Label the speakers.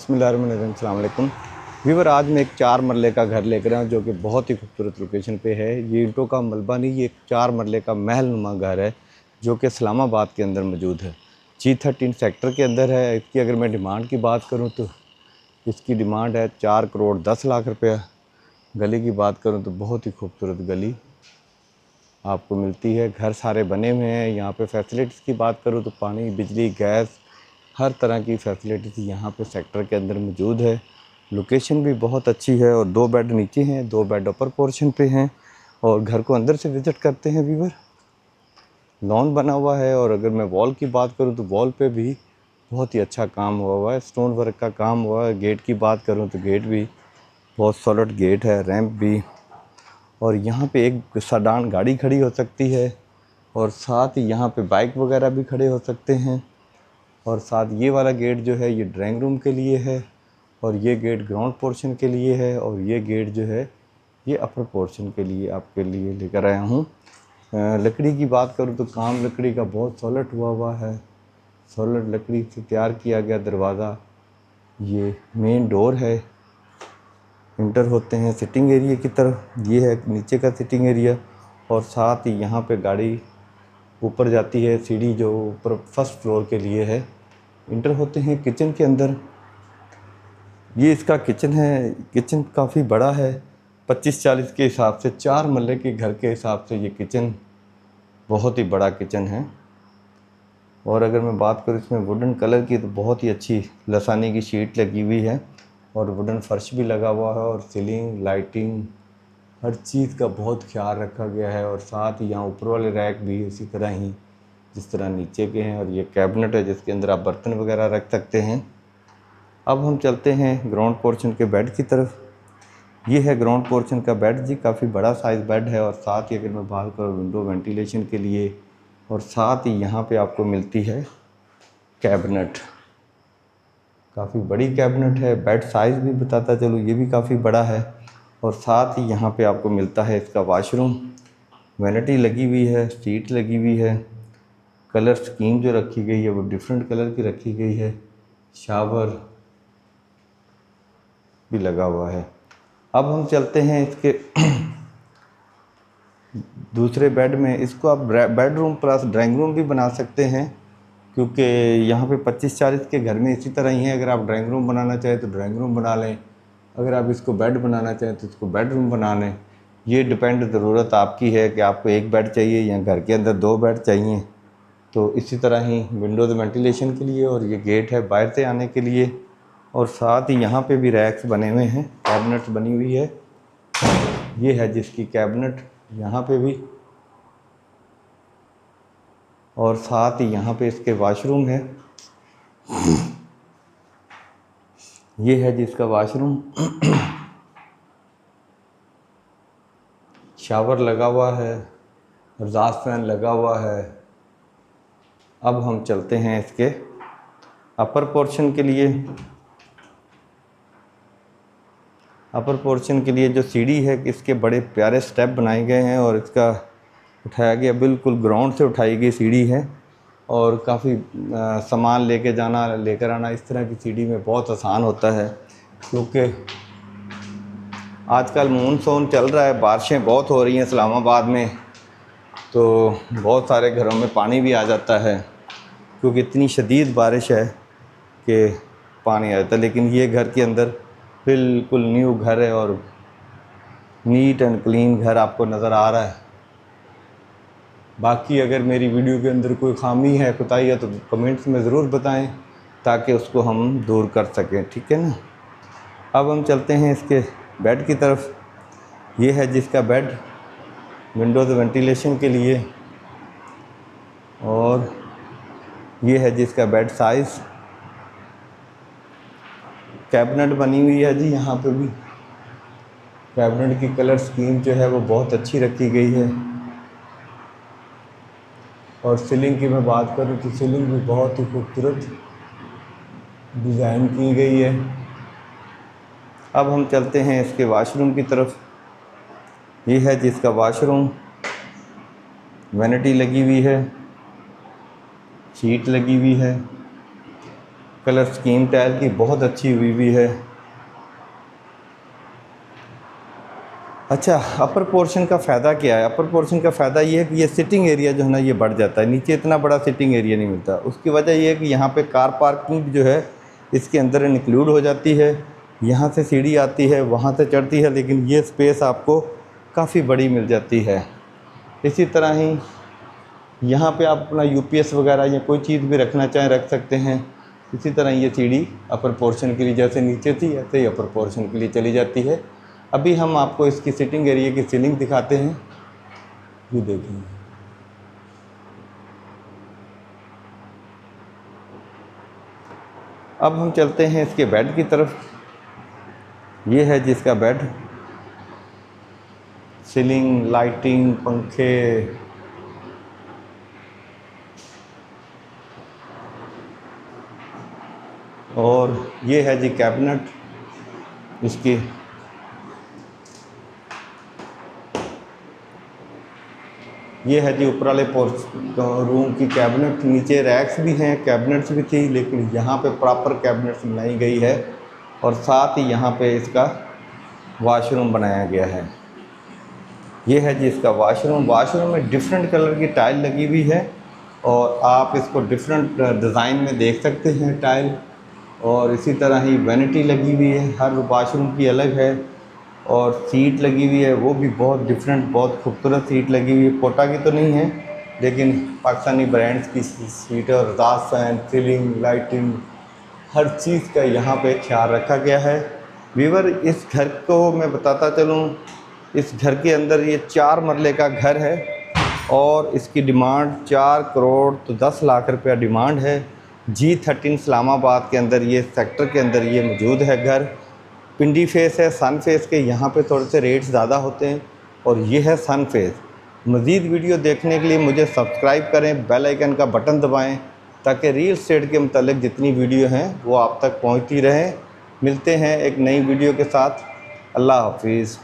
Speaker 1: बिस्मिल्लाहिर्रहमानिर्रहीम, अस्सलाम वालेकुम व्यूअर। आज मैं एक 4 मरले का घर लेकर आया हूँ जो कि बहुत ही खूबसूरत लोकेशन पे है। ये ईंटों का मलबा नहीं, ये एक 4 मरले का महल नुमा घर है जो कि इस्लामाबाद के अंदर मौजूद है। G13 सेक्टर के अंदर है। इसकी अगर मैं डिमांड की बात करूँ तो इसकी डिमांड है 4 करोड़ 10 लाख रुपया। गली की बात करूँ तो बहुत ही खूबसूरत गली आपको मिलती है। घर सारे बने हुए हैं। यहाँ पे फैसिलिटीज़ की बात करूँ तो पानी, बिजली, गैस, हर तरह की फैसिलिटीज़ यहाँ पे सेक्टर के अंदर मौजूद है। लोकेशन भी बहुत अच्छी है और 2 बेड नीचे हैं, 2 बेड ऊपर पोर्शन पे हैं। और घर को अंदर से विज़िट करते हैं व्यूअर। लॉन बना हुआ है और अगर मैं वॉल की बात करूँ तो वॉल पे भी बहुत ही अच्छा काम हुआ है, स्टोन वर्क का काम हुआ है। गेट की बात करूँ तो गेट भी बहुत सॉलिड गेट है, रैंप भी। और यहाँ पे एक सेडान गाड़ी खड़ी हो सकती है और साथ ही यहाँ पे बाइक वगैरह भी खड़े हो सकते हैं। और साथ ये वाला गेट जो है ये ड्राइंग रूम के लिए है और ये गेट ग्राउंड पोर्शन के लिए है और ये गेट जो है ये अपर पोर्शन के लिए आपके लिए लेकर आया हूँ। लकड़ी की बात करूँ तो काम लकड़ी का बहुत सॉलिड हुआ है। सॉलिड लकड़ी से तैयार किया गया दरवाज़ा। ये मेन डोर है। इंटर होते हैं सिटिंग एरिया की तरफ। ये है नीचे का सिटिंग एरिया और साथ ही यहाँ पे गाड़ी ऊपर जाती है। सीढ़ी जो ऊपर फर्स्ट फ्लोर के लिए है। इंटर होते हैं किचन के अंदर। ये इसका किचन है। किचन काफ़ी बड़ा है, 25-40 के हिसाब से, 4 मरले के घर के हिसाब से ये किचन बहुत ही बड़ा किचन है। और अगर मैं बात करूँ इसमें वुडन कलर की तो बहुत ही अच्छी लसानी की शीट लगी हुई है और वुडन फर्श भी लगा हुआ है और सीलिंग, लाइटिंग, हर चीज़ का बहुत ख्याल रखा गया है। और साथ ही यहाँ ऊपर वाले रैक भी इसी तरह ही जिस तरह नीचे के हैं। और ये कैबिनेट है जिसके अंदर आप बर्तन वगैरह रख सकते हैं। अब हम चलते हैं ग्राउंड पोर्शन के बेड की तरफ। ये है ग्राउंड पोर्शन का बेड जी, काफ़ी बड़ा साइज़ बेड है। और साथ ही अगर मैं बात करूँ विंडो वेंटिलेशन के लिए, और साथ ही यहाँ पे आपको मिलती है कैबिनेट। काफ़ी बड़ी कैबिनेट है। बेड साइज़ भी बताता चलो, ये भी काफ़ी बड़ा है। और साथ ही यहाँ पे आपको मिलता है इसका वाशरूम। वैनिटी लगी हुई है, सीट लगी हुई है। कलर स्कीम जो रखी गई है वो डिफरेंट कलर की रखी गई है। शावर भी लगा हुआ है। अब हम चलते हैं इसके दूसरे बेड में। इसको आप बेडरूम प्लस ड्राइंग रूम भी बना सकते हैं, क्योंकि यहाँ पे 25-40 के घर में इसी तरह ही है। अगर आप ड्राइंग रूम बनाना चाहें तो ड्राइंग रूम बना लें, अगर आप इसको बेड बनाना चाहें तो इसको बेडरूम बना लें। ये डिपेंड, ज़रूरत आपकी है कि आपको एक बेड चाहिए या घर के अंदर 2 बेड चाहिए। तो इसी तरह ही विंडोज़ वेंटिलेशन के लिए, और ये गेट है बाहर से आने के लिए। और साथ ही यहाँ पे भी रैक्स बने हुए हैं, कैबिनेट बनी हुई है। ये है जिसकी कैबिनेट यहाँ पे भी। और साथ ही यहाँ पे इसके वाशरूम है। ये है जिसका वाशरूम। शावर लगा हुआ है, एग्जॉस्ट फैन लगा हुआ है। अब हम चलते हैं इसके अपर पोर्शन के लिए। अपर पोर्शन के लिए जो सीढ़ी है, इसके बड़े प्यारे स्टेप बनाए गए हैं और इसका उठाया गया, बिल्कुल ग्राउंड से उठाई गई सीढ़ी है। और काफ़ी सामान लेके जाना, लेकर आना इस तरह की सीढ़ी में बहुत आसान होता है, क्योंकि आजकल मानसून चल रहा है, बारिशें बहुत हो रही हैं इस्लामाबाद में, तो बहुत सारे घरों में पानी भी आ जाता है, क्योंकि इतनी शदीद बारिश है कि पानी आ जाता है। लेकिन ये घर के अंदर बिल्कुल न्यू घर है और नीट एंड क्लीन घर आपको नज़र आ रहा है। बाकी अगर मेरी वीडियो के अंदर कोई खामी है, कोताही है, तो कमेंट्स में ज़रूर बताएं ताकि उसको हम दूर कर सकें, ठीक है ना। अब हम चलते हैं इसके बेड की तरफ। ये है जिसका बेड विंडोज़ वेंटिलेशन के लिए, और ये है जिसका बेड साइज़। कैबिनेट बनी हुई है जी, यहाँ पे भी कैबिनेट की कलर स्कीम जो है वो बहुत अच्छी रखी गई है। और सीलिंग की मैं बात करूँ तो सीलिंग भी बहुत ही खूबसूरत डिज़ाइन की गई है। अब हम चलते हैं इसके वाशरूम की तरफ। ये है जिसका वाशरूम। वैनिटी लगी हुई है, शीट लगी हुई है, कलर स्कीम टाइल की बहुत अच्छी हुई हुई है। अच्छा, अपर पोर्शन का फ़ायदा क्या है? अपर पोर्शन का फ़ायदा ये है कि ये सिटिंग एरिया जो है ना ये बढ़ जाता है। नीचे इतना बड़ा सिटिंग एरिया नहीं मिलता। उसकी वजह ये है कि यहाँ पे कार पार्किंग जो है इसके अंदर इंक्लूड हो जाती है। यहाँ से सीढ़ी आती है, वहाँ से चढ़ती है, लेकिन ये स्पेस आपको काफ़ी बड़ी मिल जाती है। इसी तरह ही यहाँ पे आप अपना यूपीएस वगैरह या कोई चीज़ भी रखना चाहें रख सकते हैं। इसी तरह ये सीढ़ी अपर पोर्शन के लिए जैसे नीचे थी ऐसे ही अपर पोर्शन के लिए चली जाती है। अभी हम आपको इसकी सिटिंग एरिया की सीलिंग दिखाते हैं, ये देखें। अब हम चलते हैं इसके बेड की तरफ। ये है जिसका बेड, सीलिंग, लाइटिंग, पंखे, और ये है जी कैबिनेट इसकी। ये है जी ऊपर वाले रूम की कैबिनेट। नीचे रैक्स भी हैं, कैबिनेट्स भी थी, लेकिन यहाँ पे प्रॉपर कैबिनेट्स बनाई गई है और साथ ही यहाँ पे इसका वॉशरूम बनाया गया है। ये है जी इसका वॉशरूम। वॉशरूम में डिफरेंट कलर की टाइल लगी हुई है और आप इसको डिफरेंट डिज़ाइन में देख सकते हैं टाइल। और इसी तरह ही वैनिटी लगी हुई है, हर वॉशरूम की अलग है। और सीट लगी हुई है, वो भी बहुत डिफरेंट, बहुत खूबसूरत सीट लगी हुई है। पोटा की तो नहीं है, लेकिन पाकिस्तानी ब्रांड्स की सीट है। और रात फैन, सीलिंग, लाइटिंग, हर चीज़ का यहाँ पे ख्याल रखा गया है। व्यूअर, इस घर को मैं बताता चलूँ, इस घर के अंदर ये 4 मरले का घर है और इसकी डिमांड 4 करोड़ तो 10 लाख रुपया डिमांड है। G13 इस्लामाबाद के अंदर, ये सेक्टर के अंदर ये मौजूद है घर। पिंडी फेस है, सन फेस के यहाँ पे थोड़े से रेट्स ज़्यादा होते हैं और ये है सन फेस। मज़ीद वीडियो देखने के लिए मुझे सब्सक्राइब करें, बेल आइकन का बटन दबाएं ताकि रियल एस्टेट के मतलब जितनी वीडियो हैं वो आप तक पहुँचती रहें। मिलते हैं एक नई वीडियो के साथ। अल्लाह हाफिज़।